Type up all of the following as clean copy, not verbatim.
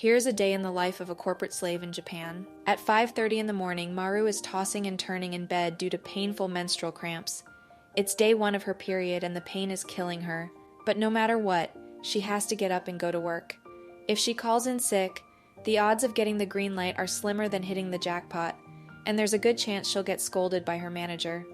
Here's a day in the life of a corporate slave in Japan. At 5:30 in the morning, Maru is tossing and turning in bed due to painful menstrual cramps. It's day one of her period and the pain is killing her. But no matter what, she has to get up and go to work. If she calls in sick, the odds of getting the green light are slimmer than hitting the jackpot, and there's a good chance she'll get scolded by her manager.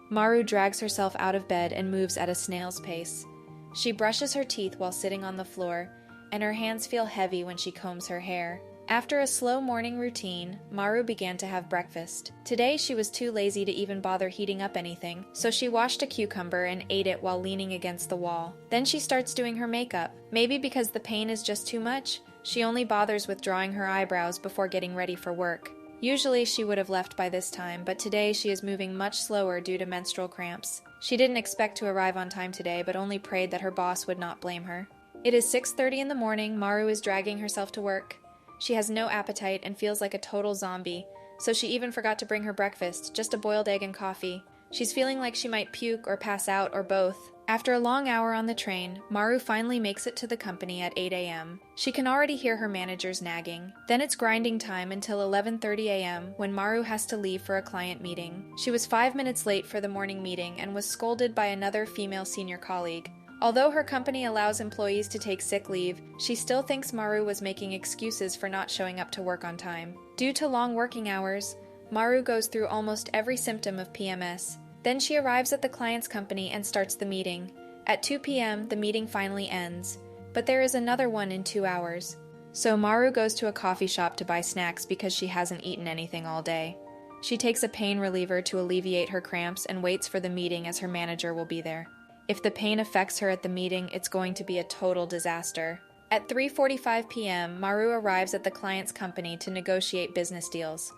Maru drags herself out of bed and moves at a snail's pace. She brushes her teeth while sitting on the floor, and her hands feel heavy when she combs her hair. After a slow morning routine, Maru began to have breakfast. Today she was too lazy to even bother heating up anything, so she washed a cucumber and ate it while leaning against the wall. Then she starts doing her makeup. Maybe because the pain is just too much, she only bothers with drawing her eyebrows before getting ready for work. Usually she would have left by this time, but today she is moving much slower due to menstrual cramps. She didn't expect to arrive on time today, but only prayed that her boss would not blame her. It is 6:30 in the morning. Maru is dragging herself to work. She has no appetite and feels like a total zombie, so she even forgot to bring her breakfast, just a boiled egg and coffee. She's feeling like she might puke or pass out or both. After a long hour on the train, Maru finally makes it to the company at 8 a.m. She can already hear her managers nagging. Then it's grinding time until 11:30 a.m. when Maru has to leave for a client meeting. She was 5 minutes late for the morning meeting and was scolded by another female senior colleague. Although her company allows employees to take sick leave, she still thinks Maru was making excuses for not showing up to work on time. Due to long working hours, Maru goes through almost every symptom of PMS. Then she arrives at the client's company and starts the meeting. At 2 p.m., the meeting finally ends. But there is another one in 2 hours. So Maru goes to a coffee shop to buy snacks because she hasn't eaten anything all day. She takes a pain reliever to alleviate her cramps and waits for the meeting as her manager will be there. If the pain affects her at the meeting, it's going to be a total disaster. At 3:45 p.m., Maru arrives at the client's company to negotiate business deals.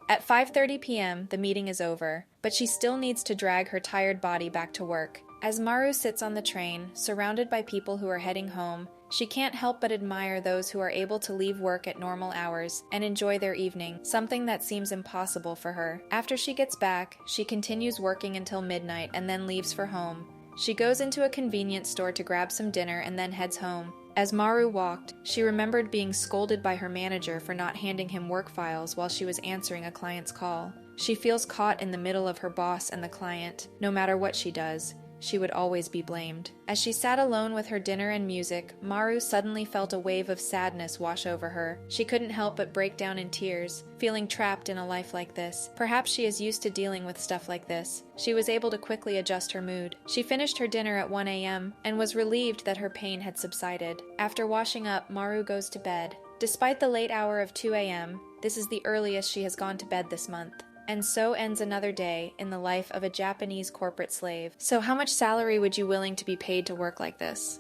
At 5:30 p.m., the meeting is over, but she still needs to drag her tired body back to work. As Maru sits on the train, surrounded by people who are heading home, she can't help but admire those who are able to leave work at normal hours and enjoy their evening, something that seems impossible for her. After she gets back, she continues working until midnight and then leaves for home. She goes into a convenience store to grab some dinner and then heads home. As Maru walked, she remembered being scolded by her manager for not handing him work files while she was answering a client's call. She feels caught in the middle of her boss and the client. No matter what she does, she would always be blamed. As she sat alone with her dinner and music, Maru suddenly felt a wave of sadness wash over her. She couldn't help but break down in tears, feeling trapped in a life like this. Perhaps she is used to dealing with stuff like this. She was able to quickly adjust her mood. She finished her dinner at 1 a.m. and was relieved that her pain had subsided. After washing up, Maru goes to bed. Despite the late hour of 2 a.m., this is the earliest she has gone to bed this month. And so ends another day in the life of a Japanese corporate slave. So how much salary would you willing to be paid to work like this?